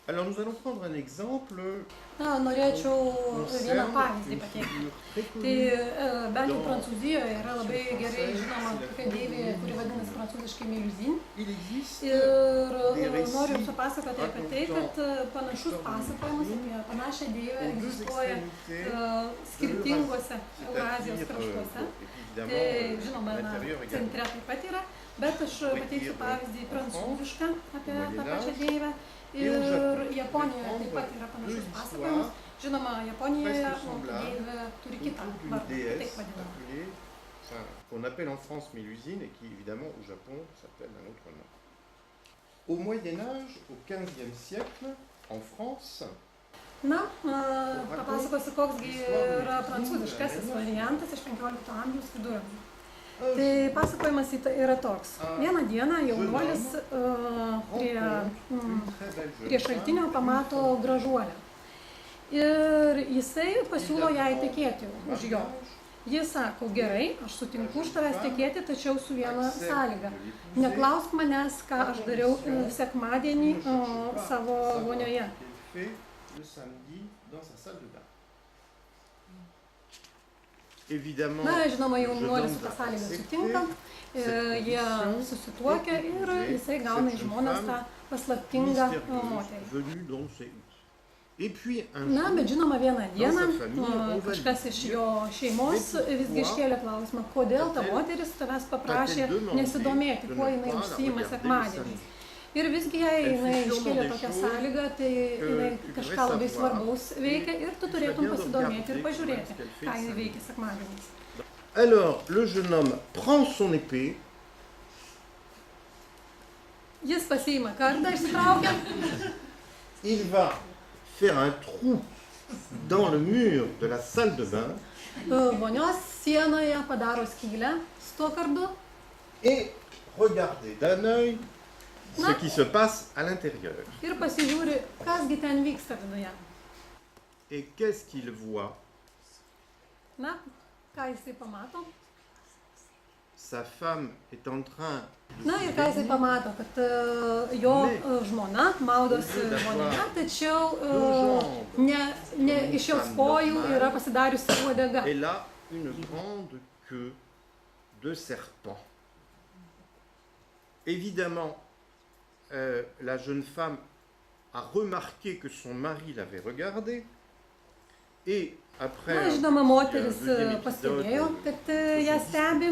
Alors nous allons prendre un exemple Na, norėčiau vieną concerne pavyzdį une pateikti. figure très Tai connue bent jau dans Prancūzijoje yra labai culture gerai française, žinoma tokia deivė, kuri vadinasi prancūziškai Mélusine. Il existe Ir des noriu récits papasakoti apie tai, kad panašus pasakojimas apie panašią deivę aux deux egzistuoja extrémités skirtingose c'est-à-dire, Eurazijos kraštuose. évidemment, Tai žinoma, à na, l'intérieur également. centre taip pat yra, bet aš pateiksiu pavyzdį prancūzišką apie tą pačią deivę. Ir Japonijoje taip pat yra panašus pasakojimas. Žinoma, Japonijoje deivė turi kitą vardą, taip vadinamą. Qu'on appelle en France Mélusine et qui évidemment au Japon s'appelle d'un autre nom. Au Moyen-Âge, au XVe siècle, en France, Na, papasakosiu, koksgi yra prancūziškasis variantas iš 15 amžiaus viduramžių. Tai pasakojimas yra toks. Vieną dieną jaunuolis prie šaltinio pamato gražuolę. Ir jisai pasiūlo jai tekėti už jo. Jis sako, gerai, aš sutinku už tavęs tekėti, tačiau su viena sąlyga. Neklausk manęs, ką aš dariau sekmadienį savo vonioje. le samedi dans sa salle de bain. Évidemment, Na, žinoma, jaunuolis su tą sąlygą sutinka, jie susituokia ir jisai gauna į žmonas tą paslaptingą moterį. Na, bet žinoma, vieną dieną kažkas iš jo šeimos visgi iškėlė klausimą, kodėl ta moteris tavęs paprašė nesidomėti, kuo jinai užsiima sekmadieniais. Ir visgi jinai iškėlė tokią sąlygą, tai jinai kažką labai svarbaus veikia ir tu turėtum pasidomėti ir pažiūrėti, ką jinai veikia sekmadieniais. Alors, le jeune homme prend son épée. Jis pasiima kardą, išsitraukia. Il va faire un trou dans le mur de la salle de bain. Vonios sienoje padaro skylę su tuo kardu. Et regardez d'un œil ce qui se passe à l'intérieur. Ir pasižiūri, kasgi ten vyksta viduje. Et qu'est-ce qu'il voit? Na, ką jisai pamato? Sa femme est en train de Na ir ką jisai pamato, kad jo žmona maudosi vonioje, tačiau ne iš jos kojų yra pasidariusi uodega. Elle a une grande queue de serpent. Évidemment, la jeune femme a remarqué que son mari l'avait regardée et après Na, žinoma, moteris pastebėjo, kad ją stebi,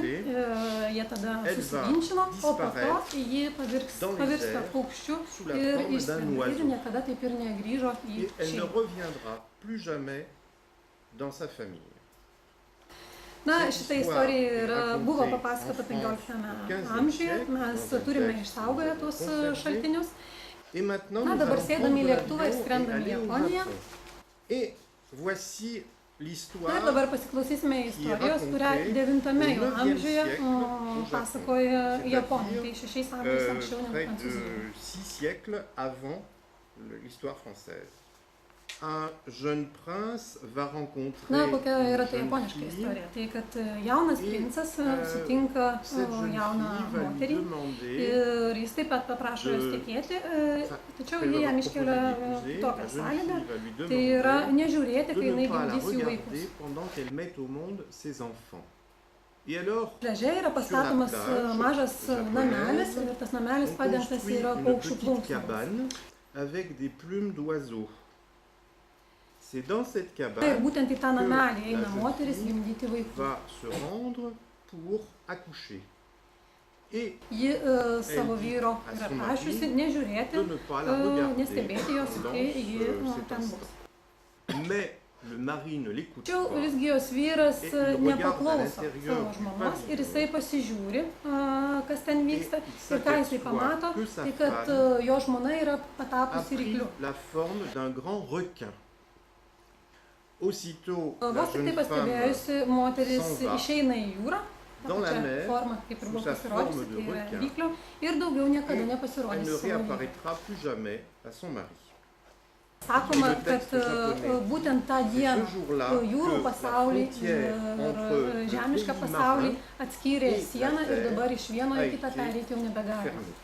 jie tada susiginčino, o po to ji pavirsta paukščiu ir išskrenda ir niekada taip ir negrįžo į elle ne šeimą. reviendra plus jamais dans sa famille. Na, šita istorija buvo papasakota 15 amžiuje, mes turime išsaugoję tuos šaltinius. Na, dabar sėdame į lėktuvą ir skrendame į Japoniją. Et voici Na, l'histoire ir dabar pasiklausysime istorijos, kurią 9 jau amžiuje pasakoja Japonai, tai 6 amžius anksčiau negu près de Prancūzijoje. 6 siècles avant l'histoire française. Un jeune prince va rencontrer Na, kokia yra ta une japoniška jeune fille. istorija? Tai, kad jaunas princas sutinka Cette jeune jauną fille va lui moterį demander ir jis taip pat paprašo jos tekėti, tačiau jie jam iškelia tokią sąlygą, tai yra nežiūrėti, kai jinai gimdys jų vaikus. pendant qu'elle met au monde ses enfants. Et alors, Pliaže yra pastatomas mažas namelis ir tas namelis on padengtas construit yra une paukščių petite plunksnomis. cabane avec des plumes d'oiseaux. C'est dans cette Ir cabane būtent į tą namelį eina moteris gimdyti vaikų. va se rendre pour accoucher. Et Ji savo vyro yra prašiusi nežiūrėti, de ne pas la regarder nestebėti jos, kai ji dans ten cet bus. instant. Mais le mari ne l'écoute Tačiau pas. visgi jos vyras Et il nepaklauso regarde à savo l'intérieur žmonos du ir jisai pasižiūri, kas ten vyksta. Et il Ir ką jisai s'aperçoit pamato, que sa tai kad femme jo žmona yra a patapusi pris rykliu. la forme d'un grand requin. Aussitôt, la Vos tik jeune tai femme pastebėjusi, moteris s'en va išeina į jūrą, tą dans la pačią mer, formą, kaip ir sous buvo sa pasirodžiusi, forme de tai yra requin. ryklio, ir daugiau niekada elle nepasirodys ne savo vyrui. réapparaîtra plus jamais à son mari. Sakoma, Le kad texte japonais. būtent tą dieną Ce jour-là, jūrų que la pasaulį frontière entre ir le žemišką pays pasaulį marin atskyrė et siena la ir dabar iš vieno a į kitą été pereiti jau nebegali. fermée.